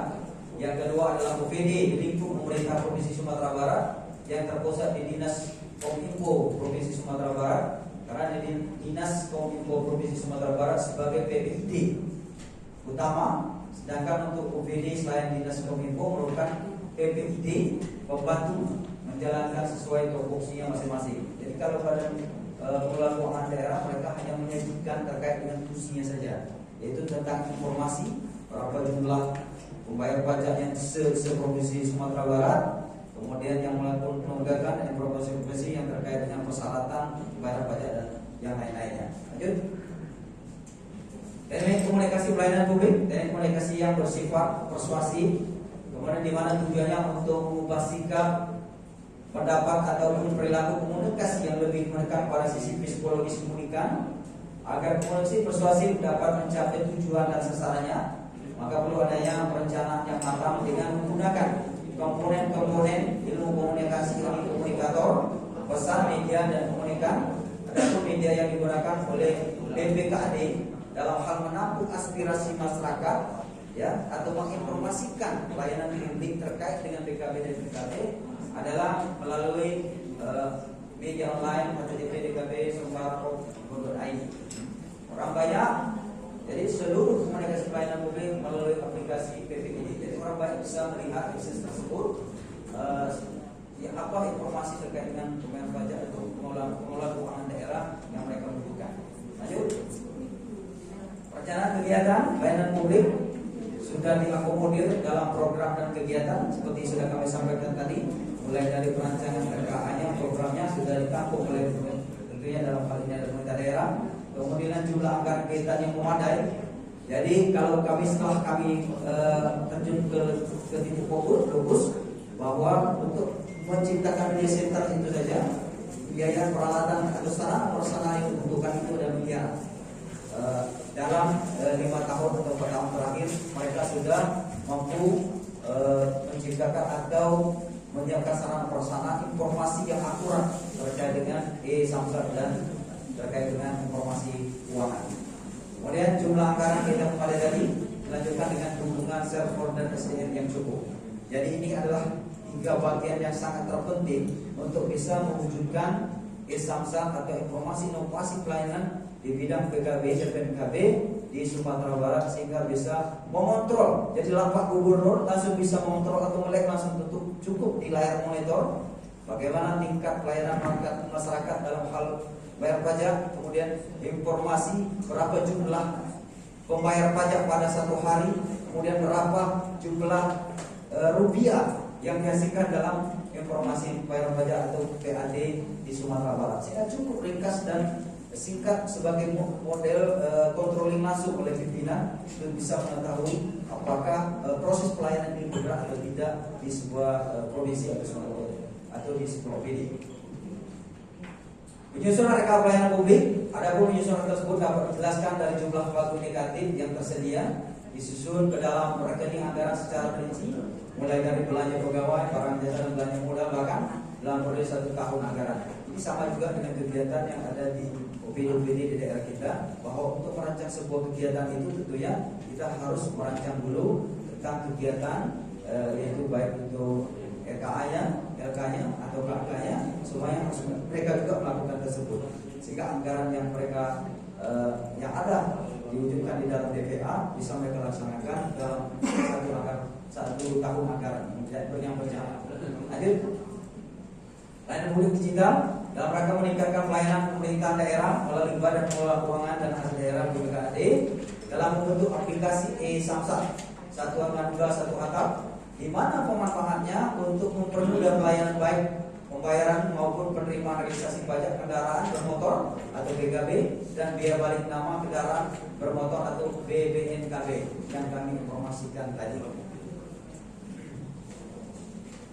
[SPEAKER 4] yang kedua adalah OPD di lingkup pemerintah Provinsi Sumatera Barat yang terpusat di Dinas Kominfo Provinsi Sumatera Barat, karena di Dinas Kominfo Provinsi Sumatera Barat sebagai PPID utama, sedangkan untuk OPD selain Dinas Kominfo merupakan PPID pembantu menjalankan sesuai tupoksinya masing-masing. Jadi kalau pada pengelola keuangan daerah mereka hanya menyebutkan terkait dengan fungsinya saja, yaitu tentang informasi berapa jumlah pembayar pajak yang seprovinsi Sumatera Barat, kemudian yang melakukan penegakan informasi yang terkait dengan persyaratan pembayaran pajak dan yang lain-lainnya. Lanjut. Teknik komunikasi pelayanan publik, teknik komunikasi yang bersifat persuasif, kemudian di mana tujuannya untuk mengubah sikap, pendapat ataupun perilaku komunikasi yang lebih menekan pada sisi psikologis komunikan. Agar komunikasi persuasif dapat mencapai tujuan dan sasarannya, maka perlu adanya perencanaan yang matang dengan menggunakan komponen-komponen ilmu komunikasi seperti komunikator, pesan, media, dan komunikan. Adapun media yang digunakan oleh BPKAD dalam hal menampung aspirasi masyarakat, ya, atau menginformasikan pelayanan publik terkait dengan BKB dan BKB adalah melalui media online HTTP DKB Sumbar.id. Orang banyak, jadi seluruh komunikasi pelayanan publik melalui aplikasi PPID. Jadi orang banyak bisa melihat akses tersebut, ya, apa informasi terkait dengan pembayaran pajak atau pengelola keuangan daerah yang mereka butuhkan. Lanjut. Perencanaan kegiatan pelayanan publik sudah diakomodir dalam program dan kegiatan seperti sudah kami sampaikan tadi. Mulai dari perancangan RKA-nya, programnya sudah ditampung oleh tentunya dalam hal ini ada pemerintah daerah. Kemudian jumlah anggaran kegiatan yang memadai. Jadi kalau kami setelah kami terjun ke titik fokus bahwa untuk menciptakan media center itu saja biaya peralatan atau sarana yang dibutuhkan itu ada miliaran. Dalam 5 tahun atau 4 tahun terakhir mereka sudah mampu menciptakan atau menyiapkan sarana prasarana informasi yang akurat terkait dengan Samsat dan terkait dengan informasi keuangan. Kemudian jumlah anggaran kita kepada tadi dilanjutkan dengan dukungan server dan SDM yang cukup. Jadi ini adalah 3 bagian yang sangat terpenting untuk bisa mewujudkan Samsat atau informasi inovasi pelayanan di bidang PKB dan PNKB di Sumatera Barat sehingga bisa mengontrol. Jadi lapak gubernur langsung bisa mengontrol atau melek langsung cukup di layar monitor bagaimana tingkat pelayanan masyarakat dalam hal bayar pajak, kemudian informasi berapa jumlah pembayar pajak pada satu hari, kemudian berapa jumlah rupiah yang dihasilkan dalam informasi bayar pajak atau PAD di Sumatera Barat. Sehingga cukup ringkas dan singkat sebagai model controlling langsung oleh pimpinan untuk bisa mengetahui apakah proses pelayanan ini bergerak atau tidak di sebuah provinsi atau di sebuah PD. Penyusunan rekap pelayanan publik, adapun penyusunan tersebut dapat dijelaskan dari jumlah waktu negatif yang tersedia disusun ke dalam rekening anggaran secara rinci, mulai dari belanja pegawai, barang jasa dan belanja modal bahkan dalam periode 1 tahun anggaran. Ini sama juga dengan kegiatan yang ada di OPD-OPD di daerah kita, bahwa untuk merancang sebuah kegiatan itu tentunya kita harus merancang dulu tentang kegiatan yaitu baik untuk LK-nya atau KK-nya, supaya mereka juga melakukan tersebut, sehingga anggaran yang mereka yang ada diwujudkan di dalam DPA bisa mereka laksanakan dalam satu tahun anggaran yang berjalan. Lanjut, layanan publik digital dalam rangka meningkatkan pelayanan pemerintahan daerah melalui Badan Pengelola Keuangan dan Aset Daerah BPKAD dalam membentuk aplikasi e-Samsat satu Madura satu atap, di mana pemanfaatnya untuk mempermudah pelayanan baik pembayaran maupun penerimaan registrasi pajak kendaraan bermotor atau BKB dan biaya balik nama kendaraan bermotor atau BBNKB yang kami informasikan tadi.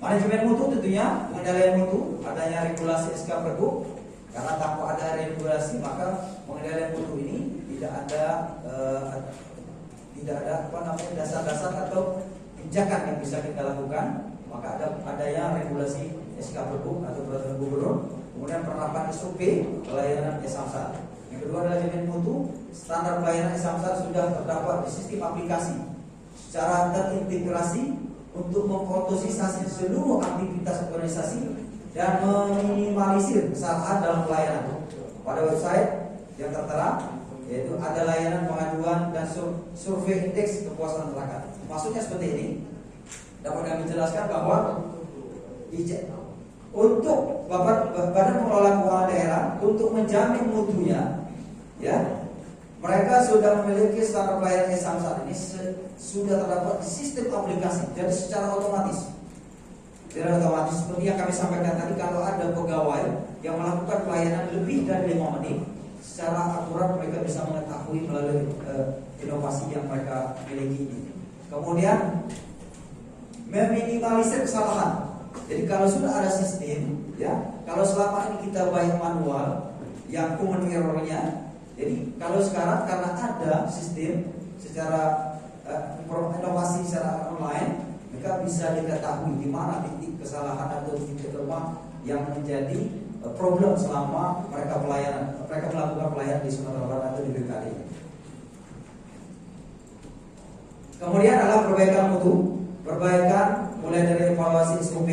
[SPEAKER 4] Manajemen mutu tentunya pengendalian mutu, adanya regulasi SK Pergub, karena tanpa ada regulasi maka pengendalian mutu ini tidak ada dasar-dasar atau pijakan yang bisa kita lakukan. Maka adanya regulasi SK Pergub atau peraturan gubernur, kemudian penerapan SOP pelayanan e-Samsat. Yang kedua adalah jaminan mutu, standar pelayanan e-Samsat sudah terdapat di sistem aplikasi secara terintegrasi untuk memfotorisasi seluruh aktivitas organisasi dan meminimalisir kesalahan dalam pelayanan. Pada website yang tertera yaitu ada layanan pengaduan dan survei indeks kepuasan masyarakat. Maksudnya seperti ini. Dapat kami jelaskan bahwa untuk Badan Pengelola Keuangan Daerah untuk menjamin mutunya, ya, mereka sudah memiliki standar pelayanan e-Samsat ini sudah terdapat di sistem aplikasi, jadi secara otomatis. Secara otomatis seperti yang kami sampaikan tadi, kalau ada pegawai yang melakukan pelayanan lebih dari 5 menit, secara akurat mereka bisa mengetahui melalui inovasi yang mereka miliki ini. Kemudian meminimalisir kesalahan. Jadi kalau sudah ada sistem, ya, kalau selama ini kita bayar manual yang human error-nya, jadi kalau sekarang karena ada sistem secara inovasi secara online, mereka bisa diketahui di mana titik kesalahan atau titik lemah yang menjadi problem selama mereka melakukan pelayanan di Sumatera Barat atau di BKD. Kemudian adalah perbaikan mutu, perbaikan mulai dari evaluasi SOP,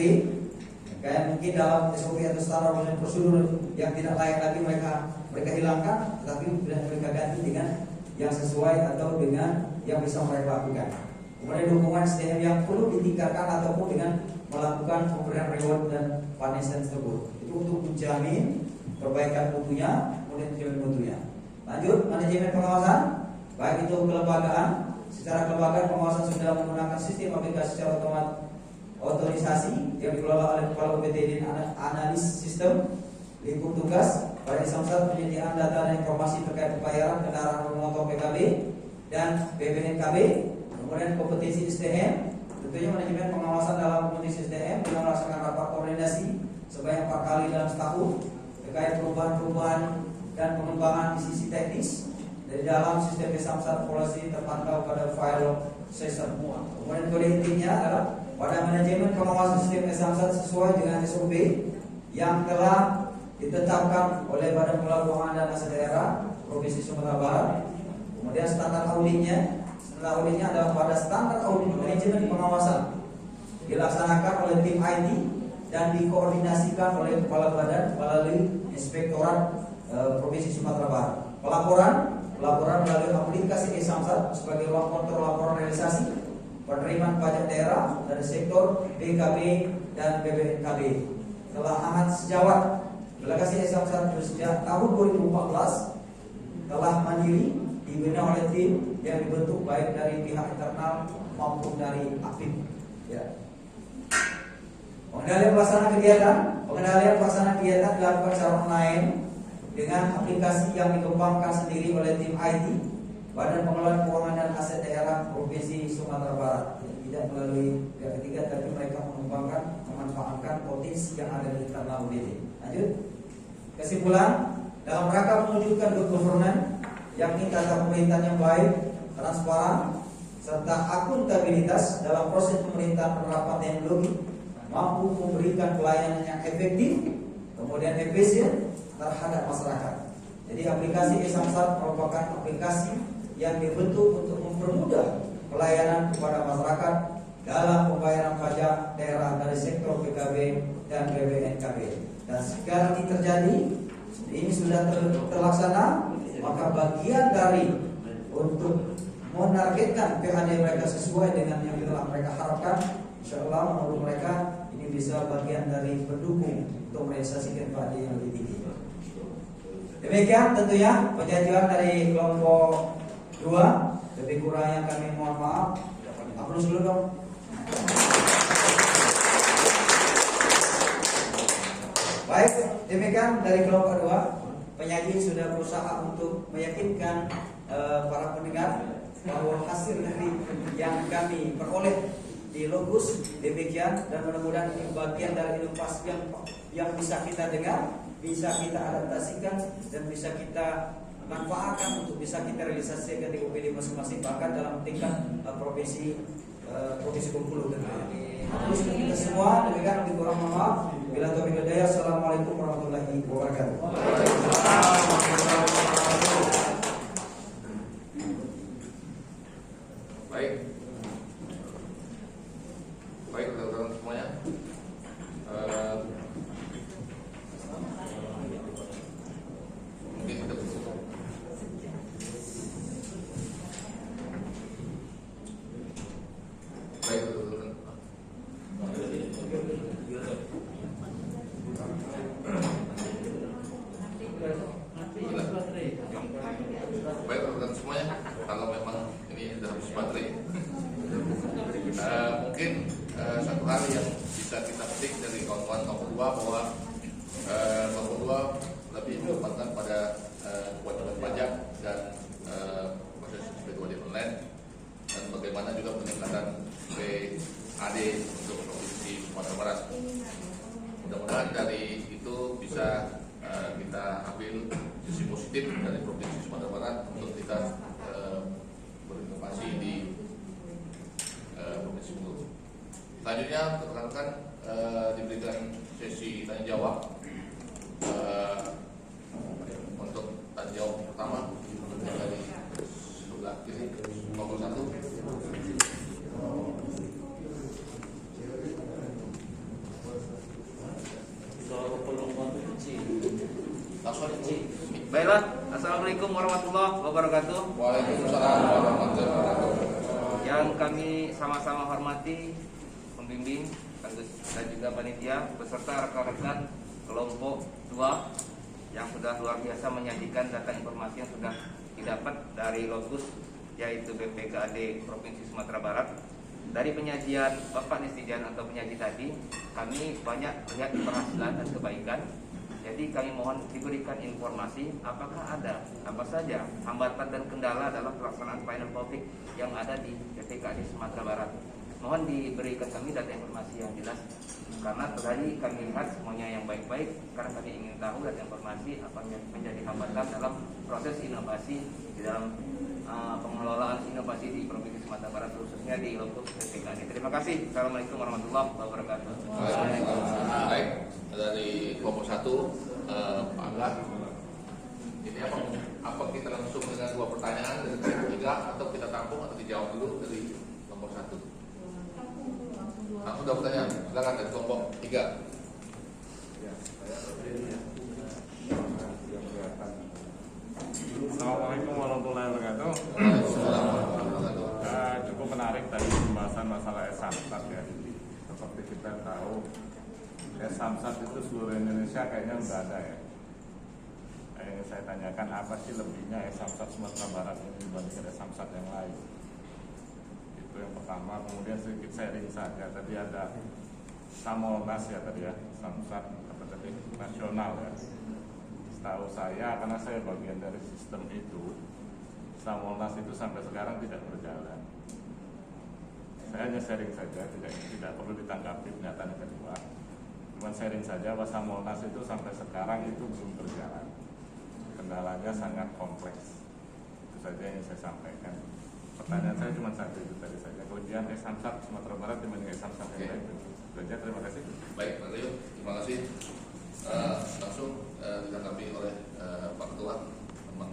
[SPEAKER 4] kayak mungkin dalam SOP atau standar prosedur yang tidak layak lagi mereka hilangkan, tetapi mereka ganti dengan yang sesuai atau dengan yang bisa mereka lakukan. Kemudian dukungan SDM yang perlu ditingkatkan ataupun dengan melakukan pemberian reward dan punishment tersebut. Itu untuk menjamin perbaikan mutunya, kemudian menjamin mutunya. Lanjut, manajemen pengawasan, baik itu kelembagaan. Secara kelembagaan pengawasan sudah menggunakan sistem aplikasi secara otorisasi yang dikelola oleh Kepala BPD dan Analis Sistem Lingkup Tugas pada Samsat penyediaan data dan informasi terkait pembayaran kendaraan bermotor PKB dan BBNKB. Kemudian kompetensi SDM, tentunya manajemen pengawasan dalam kompetensi SDM dengan melaksanakan rapat koordinasi sebanyak 4 kali dalam setahun terkait perubahan-perubahan dan pengembangan di sisi teknis dari dalam sistem Samsat polisi terpantau pada file system. Kemudian kode intinya adalah pada manajemen pengawasan sistem Samsat sesuai dengan SOP yang telah ditetapkan oleh Badan Pengelola Keuangan dan Aset Daerah Provinsi Sumatera Barat. Kemudian standar auditnya adalah pada standar audit manajemen pengawasan dilaksanakan oleh tim IT dan dikoordinasikan oleh Kepala Badan melalui Inspektorat Provinsi Sumatera Barat. Pelaporan laporan melalui aplikasi e-Samsat sebagai ruang kontrol laporan realisasi penerimaan pajak daerah dari sektor BKB dan BBNKB. Telah amat sejawat, aplikasi e-Samsat sejak tahun 2014 telah mandiri dibina oleh tim yang dibentuk baik dari pihak internal maupun dari APIP. Ya. Pengendalian pelaksanaan kegiatan dilakukan secara online dengan aplikasi yang dikembangkan sendiri oleh tim IT Badan Pengelolaan Keuangan dan Aset Daerah Provinsi Sumatera Barat. Tidak melalui pihak ketiga, tapi mereka memanfaatkan potensi yang ada di internal UBT. Lanjut. Kesimpulan, dalam rangka mewujudkan good governance, yakni tata pemerintahan yang baik, transparan, serta akuntabilitas dalam proses pemerintahan penerapan teknologi, mampu memberikan pelayanan yang efektif, kemudian efisien terhadap masyarakat. Jadi aplikasi e-Samsat merupakan aplikasi yang dibentuk untuk mempermudah pelayanan kepada masyarakat dalam pembayaran pajak daerah dari sektor PKB dan BBNKB. Dan sekarang ini terjadi, ini sudah terlaksana, maka bagian dari untuk menargetkan PHD mereka sesuai dengan yang telah mereka harapkan, insya Allah menurut mereka ini bisa bagian dari pendukung untuk merealisasikan PHD yang lebih tinggi. Demikian tentunya penyajian dari kelompok 2. Lebih kurang yang kami mohon maaf. Aplaus dulu dong. Baik, demikian dari kelompok 2. Penyaji sudah berusaha untuk meyakinkan para pendengar bahwa hasil dari yang kami peroleh di Logus demikian, dan mudah-mudahan ini bagian dari inovasi yang bisa kita dengar, bisa kita adaptasikan, dan bisa kita manfaatkan untuk bisa kita realisasikan di UPD masing-masing, bahkan dalam tingkat provinsi Bengkulu tentunya. Terus kita semua demikian, lebih kurang mohon maaf. Bila taufiq wal hidayah. Assalamualaikum warahmatullahi wabarakatuh.
[SPEAKER 1] Baik teman-teman semuanya. Mungkin kita bersyukur. Baik teman-teman. Baik teman-teman semuanya. Kalau memang ini sudah habis baterai, mungkin satu hal yang bisa kita petik dari kawan-kawan kelompok 2 bahwa kelompok 2 lebih menempatkan pada kewajiban pajak dan proses P2D online, dan bagaimana juga peningkatan PAD untuk Provinsi Sumatera Barat. Mudah-mudahan dari itu bisa kita ambil sisi positif dari Provinsi Sumatera Barat untuk kita berinovasi di Provinsi Bengkulu. Selanjutnya rekan-rekan diberikan sesi tanya jawab. Untuk tanya jawab pertama dari sebelah kiri nomor 1.
[SPEAKER 5] Baiklah, assalamualaikum warahmatullahi wabarakatuh.
[SPEAKER 1] Waalaikumsalam warahmatullahi wabarakatuh.
[SPEAKER 5] Yang kami sama-sama hormati pembimbing dan juga panitia beserta rekan-rekan kelompok 2 yang sudah luar biasa menyajikan data informasi yang sudah didapat dari Logus, yaitu BPKAD Provinsi Sumatera Barat. Dari penyajian Bapak Nestijan atau penyaji tadi, kami banyak melihat keberhasilan dan kebaikan. Jadi kami mohon diberikan informasi apakah ada apa saja hambatan dan kendala dalam pelaksanaan final public yang ada di BPKAD Sumatera Barat. Mohon diberikan kami data informasi yang jelas, karena tadi kami lihat semuanya yang baik-baik, karena kami ingin tahu data informasi apa yang menjadi hambatan dalam proses inovasi di dalam pengelolaan inovasi di Provinsi Sumatera Barat, khususnya di Logus BPKAD. Terima kasih. Assalamualaikum warahmatullahi wabarakatuh.
[SPEAKER 1] Baik, dari kelompok 1 Pak Angga. Ini apa kita langsung dengan 2 pertanyaan dari kelompok 3 atau kita tampung atau dijawab dulu dari kelompok 1? Langsung 2 pertanyaan. Silakan dari kelompok 3.
[SPEAKER 6] Assalamualaikum warahmatullahi wabarakatuh. Cukup menarik tadi pembahasan masalah Samsat ya. Seperti kita tahu Samsat itu seluruh Indonesia kayaknya nggak ada ya. Yang saya tanyakan apa sih lebihnya Samsat Sumatera Barat ini dibandingkan Samsat yang lain? Itu yang pertama. Kemudian sedikit sharing saja. Tadi ada Samolnas ya tadi ya, Samsat apa tadi nasional ya. Setahu saya karena saya bagian dari sistem itu, Samolnas itu sampai sekarang tidak berjalan. Saya hanya sharing saja, tidak perlu ditanggapi pernyataan yang kedua. Cuma sharing saja bahwa Samolnas itu sampai sekarang itu belum berjalan. Kendalanya sangat kompleks. Itu saja yang saya sampaikan. Pertanyaan saya cuma satu itu tadi saja. Kelebihan Samsat Sumatera Barat dibanding Samsat yang lain. Saja, terima kasih.
[SPEAKER 1] Baik, Pak Rio, terima kasih. Langsung ditanggapi oleh Pak Ketua. Memang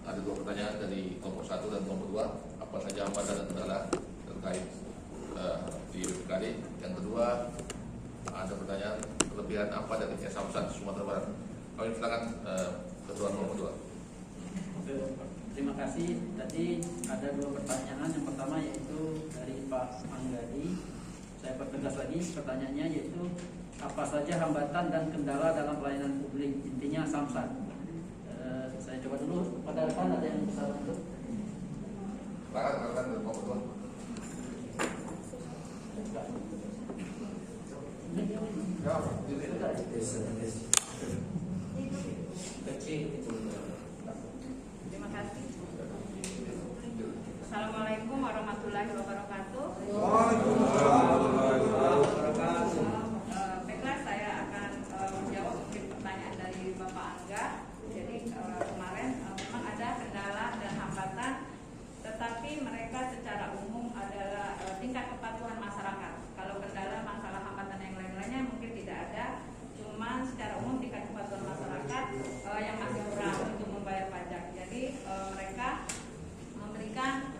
[SPEAKER 1] ada dua pertanyaan dari kelompok 1 dan kelompok 2. Apa saja hambatan dan kendala terkait di BPKD? Yang kedua, ada pertanyaan kelebihan apa dari Samsat Sumatera Barat? Kami silakan Ketua kelompok 2.
[SPEAKER 2] Terima kasih. Tadi ada dua pertanyaan. Yang pertama yaitu dari Pak Anggadi. Saya pertegas lagi pertanyaannya, yaitu apa saja hambatan dan kendala dalam pelayanan publik, intinya Samsat. Saya coba dulu pada rekan, ada yang bisa bantu?
[SPEAKER 1] Silakan dari kelompok 2.
[SPEAKER 7] Terima kasih. Assalamualaikum warahmatullahi wabarakatuh. Baiklah, saya akan menjawab mungkin pertanyaan dari Bapak Angga. Jadi kemarin memang ada kendala dan hambatan, tetapi mereka secara umum adalah tingkat kepatuhan masyarakat. Kalau kendala, masalah hambatan yang lain-lainnya mungkin tidak ada. Cuman secara umum tingkat kepatuhan masyarakat yang masih kurang untuk membayar pajak. Jadi mereka memberikan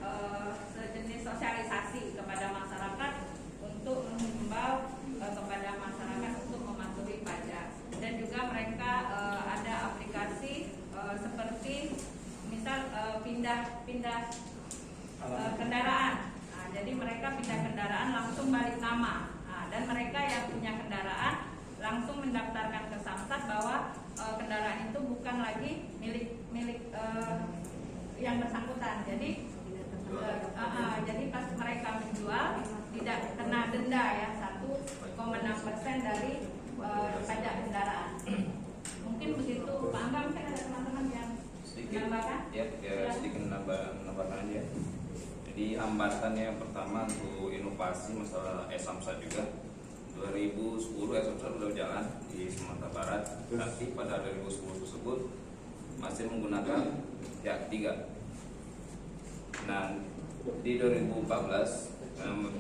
[SPEAKER 7] sejenis sosialisasi kepada masyarakat untuk menghimbau kepada masyarakat untuk mematuhi pajak. Dan juga mereka ada aplikasi seperti misal pindah kendaraan. Nah, jadi mereka pindah kendaraan langsung balik nama. Nah, dan mereka yang punya kendaraan langsung mendaftarkan ke Samsat bahwa kendaraan itu bukan lagi milik yang bersangkutan. Jadi jadi pas mereka menjual tidak kena denda ya 1,6% dari pajak kendaraan. Mungkin begitu Pak Angga, mungkin ada teman-teman yang menambahkan?
[SPEAKER 5] Ya, sedikit menambahkan aja. Jadi hambatan yang pertama untuk inovasi masalah Samsat juga. 2010 Samsat sudah berjalan di Sumatera Barat, tapi pada 2010 tersebut masih menggunakan pihak 3. Nah, di 2014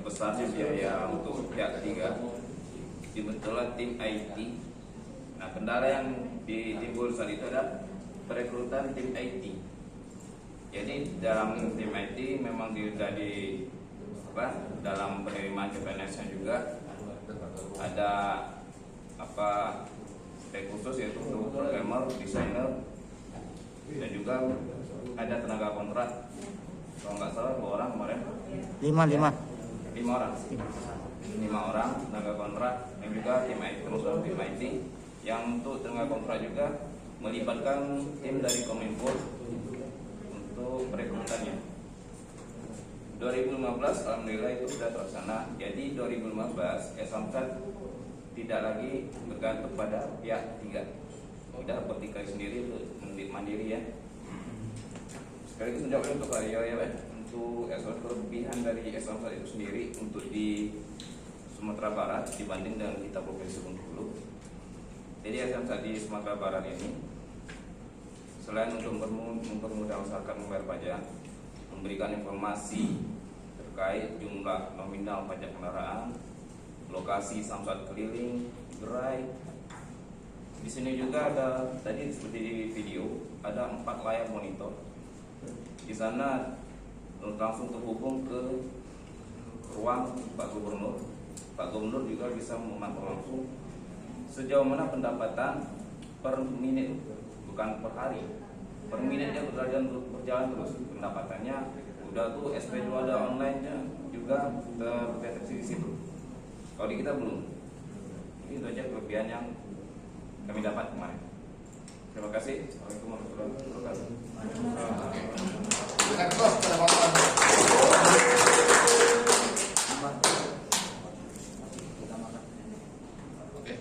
[SPEAKER 5] besarnya biaya untuk pihak 3 dibentuklah tim IT. Nah, kendala yang ditimbul saat itu adalah perekrutan tim IT. Jadi dalam tim IT memang sudah dalam penerimaan CPNS-nya juga ada spek khusus, yaitu untuk programmer, desainer, dan juga ada tenaga kontrak. Kalau nggak salah 2 orang kemarin. 5 orang tenaga kontrak, dan juga tim IT, termasuk tim IT yang untuk tenaga kontrak juga melibatkan tim dari Kominfo untuk perekrutannya. 2015 alhamdulillah itu sudah terlaksana. Jadi 2015 Samsat tidak lagi bergantung pada pihak 3. Sudah berdikari sendiri mandiri ya. Sekaligus menjawab untuk Rio ya, untuk kelebihan dari Samsat itu sendiri untuk di Sumatera Barat dibanding dengan kita provinsi Bengkulu. Jadi Samsat di Sumatera Barat ini selain untuk mempermudah masyarakat membayar pajak, memberikan informasi terkait jumlah nominal pajak kendaraan, lokasi Samsat keliling, gerai. Di sini juga ada, tadi seperti di video, ada 4 layar monitor. Di sana langsung terhubung ke ruang Pak Gubernur. Pak Gubernur juga bisa memantau langsung sejauh mana pendapatan per menit, bukan per hari, per menit dia berjalan terus, pendapatannya udah tuh SP2 ada online-nya juga terdeteksi di situ. Kalau di kita belum. Ini itu aja kelebihan yang kami dapat kemarin. Terima kasih. Assalamualaikum warahmatullahi wabarakatuh.
[SPEAKER 1] Silakan terus pada kawan-kawan. Oke.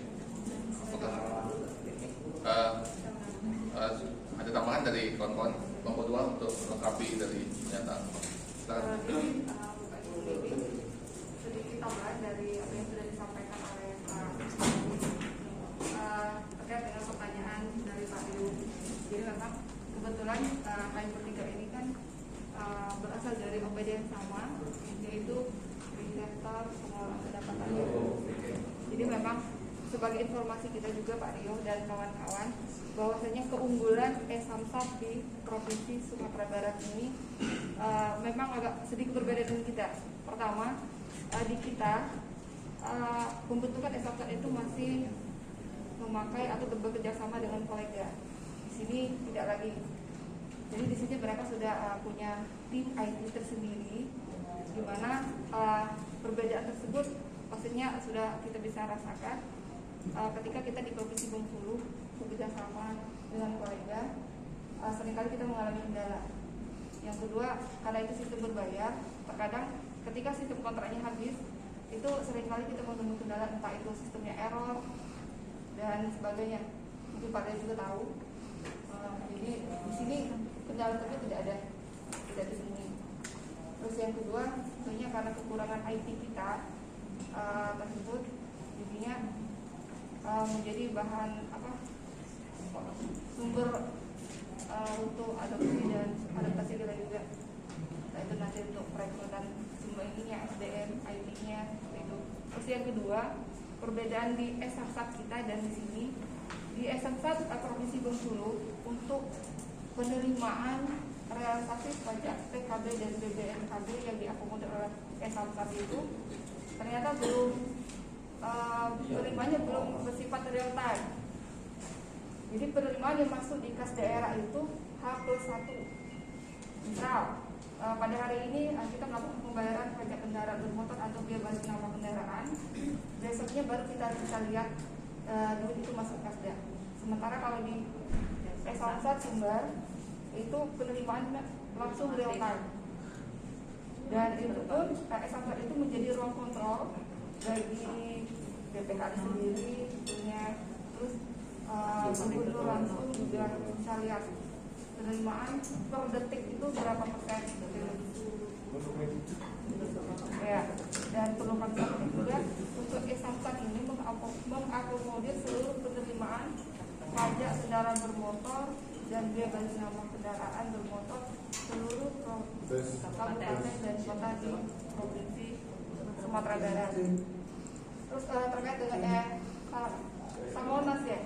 [SPEAKER 1] Ada tambahan dari kawan-kawan kelompok 2 untuk melengkapi dari pernyataan. Silakan.
[SPEAKER 7] Sedikit tambahan dari apa yang sudah disampaikan oleh Pak terkait dengan pertanyaan dari Pak Rio. Jadi memang kebetulan kami bertiga ini kan berasal dari OPD yang sama, yaitu Sektor Pengelolaan Pendapatan. Jadi memang sebagai informasi kita juga Pak Rio dan kawan-kawan, bahwasanya keunggulan Samsat di Provinsi Sumatera Barat ini memang agak sedikit berbeda dengan kita. Pertama, di kita pembentukan Samsat itu masih memakai atau bekerja sama dengan kolega. Di sini tidak lagi. Jadi di sini mereka sudah punya tim IT tersendiri, di mana perbedaan tersebut pastinya sudah kita bisa rasakan ketika kita di Provinsi Bengkulu bekerja sama dengan kolega. Seringkali kita mengalami kendala. Yang kedua, karena itu sistem berbayar, terkadang ketika sistem kontraknya habis, itu seringkali kita menemui kendala, entah itu sistemnya error dan sebagainya. Mungkin Pak Dea juga tahu. Jadi di sini kendala tersebut tidak ditemui. Terus yang kedua, tentunya karena kekurangan IT kita tersebut, jadinya menjadi bahan sumber untuk adopsi dan adaptasi kita juga. Nah, itu nanti untuk perekrutan sumber ininya, SDM, IT-nya itu. Terus yang kedua, perbedaan di Samsat kita dan di sini. Di Samsat Provinsi Bengkulu untuk penerimaan realisasi pajak PKB dan BBNKB yang diakomodir oleh Samsat itu ternyata penerimanya belum bersifat real time. Jadi penerimaan yang masuk di kas daerah itu H+1. Misal pada hari ini kita melakukan pembayaran pajak kendaraan bermotor atau biaya balik nama kendaraan, besoknya baru kita bisa lihat duit itu masuk kasda. Sementara kalau di Samsat Sumber itu penerimaan langsung real time. Dan itu pun Samsat itu menjadi ruang kontrol bagi BPKD sendiri, punya terus gubernur langsung juga bisa lihat penerimaan per detik itu berapa persen. Ya, dan perlu kami sampaikan juga untuk Samsat ini mengakomodir seluruh penerimaan pajak kendaraan bermotor dan biaya balik nama kendaraan bermotor seluruh kabupaten dan kota di Provinsi Sumatera Barat. Terus terkait dengan Samonas ya,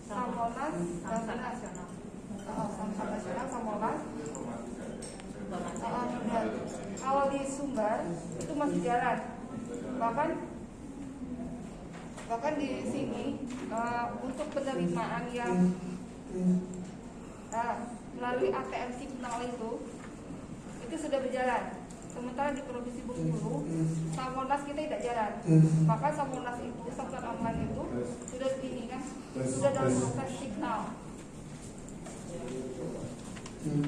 [SPEAKER 7] Samonas dan nasional, Samsat nasional Samonas. Kalau di Sumber itu masih jalan, bahkan di sini untuk penerimaan yang melalui ATM Signal itu sudah berjalan. Sementara di Provinsi Bengkulu, Samonas kita tidak jalan. Maka Samonas itu, Samsat online itu sudah sudah dalam proses Signal.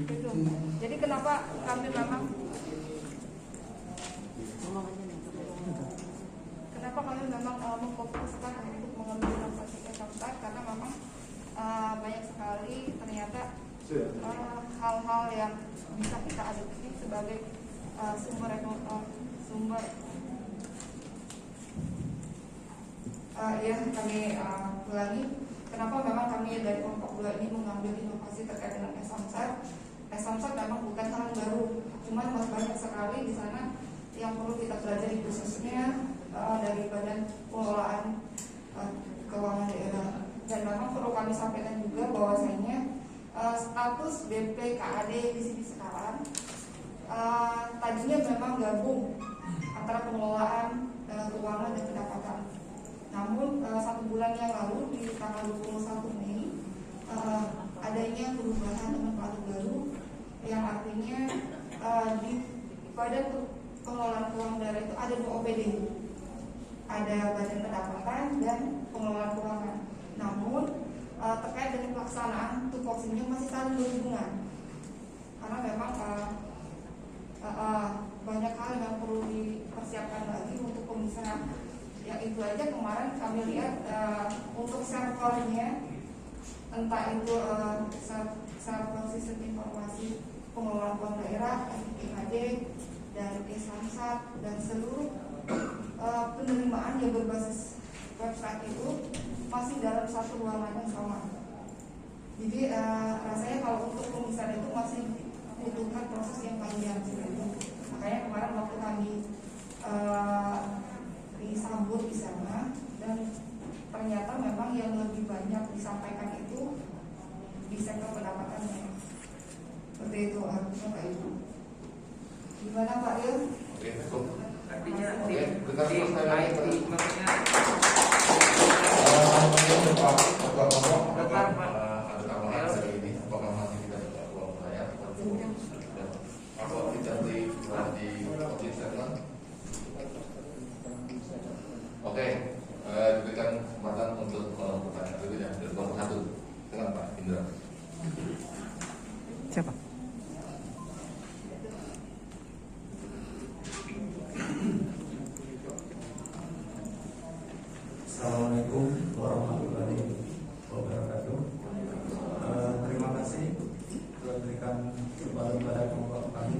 [SPEAKER 7] Gitu. Jadi kenapa kami memang memfokuskan untuk mengambil inovasi Samsat, karena memang banyak sekali ternyata hal-hal yang bisa kita adopsi sebagai sumber yang kami ulangi. Kenapa memang kami dari kelompok 2 ini mengambil inovasi terkait dengan Samsat? Samsat memang bukan hal yang baru, cuman masih banyak sekali di sana yang perlu kita pelajari, khususnya dari Badan Pengelolaan Keuangan Daerah. Dan memang perlu kami sampaikan juga bahwasanya status BPKAD di sini sekarang tadinya memang gabung antara pengelolaan keuangan dan pendapatan. Namun 1 bulan yang lalu di tanggal 21 Mei
[SPEAKER 8] adanya perubahan nomenklatur baru yang artinya di pada pengelolaan keuangan daerah itu ada 2 OPD, ada Badan Pendapatan dan Pengelolaan Keuangan. Namun terkait dengan pelaksanaan tupoksinya masih saling berhubungan karena memang banyak hal yang perlu dipersiapkan lagi untuk pemisahan. Yang itu aja kemarin kami lihat untuk servernya, entah itu server sistem informasi pengelolaan keuangan daerah, SPKD dan e-Samsat dan seluruh penerimaan yang berbasis website itu masih dalam satu ruangan yang sama. Jadi rasanya kalau untuk pemisahan itu masih membutuhkan proses yang panjang sebenarnya. Makanya kemarin waktu kami disambut di sana, dan ternyata memang yang lebih banyak disampaikan itu di sektor pendapatannya. Seperti itu Bapak Ibu. Gimana Pak Il?
[SPEAKER 1] Oke, cukup.
[SPEAKER 5] Artinya
[SPEAKER 1] Oke, kita
[SPEAKER 5] di
[SPEAKER 1] selesai.
[SPEAKER 5] maksudnya
[SPEAKER 1] Ketua kelompok,
[SPEAKER 5] Tetap, Pak.
[SPEAKER 1] ada tambahan segini. Apakah masih kita tidak uang bayar? Atau tidak di public statement? Oke, diberikan kesempatan untuk pertanyaan berikutnya dari kelompok 1. Dengan Pak Indra.
[SPEAKER 9] Siapa?
[SPEAKER 10] Assalamualaikum warahmatullahi wabarakatuh. Terima kasih telah berikan kesempatan pada kelompok kami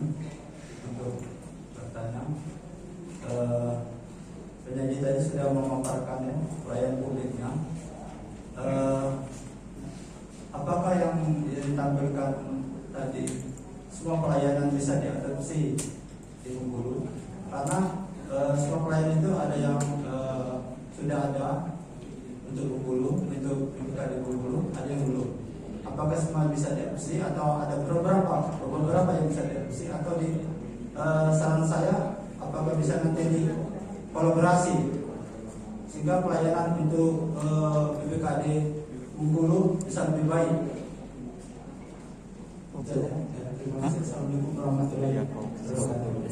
[SPEAKER 10] untuk bertanya. Penyaji tadi sudah memaparkan ya, pelayan publiknya. Apakah yang ditampilkan tadi semua pelayanan bisa diadopsi di Bengkulu? Karena semua pelayanan itu ada yang sudah ada untuk Bengkulu, untuk PPKD Bengkulu, ada yang belum. Apakah semua bisa diadopsi atau ada beberapa yang bisa diadopsi, atau di saran saya apakah bisa nanti di kolaborasi sehingga pelayanan untuk PPKD Bengkulu bisa lebih baik. Terima kasih. Assalamualaikum warahmatullahi wabarakatuh.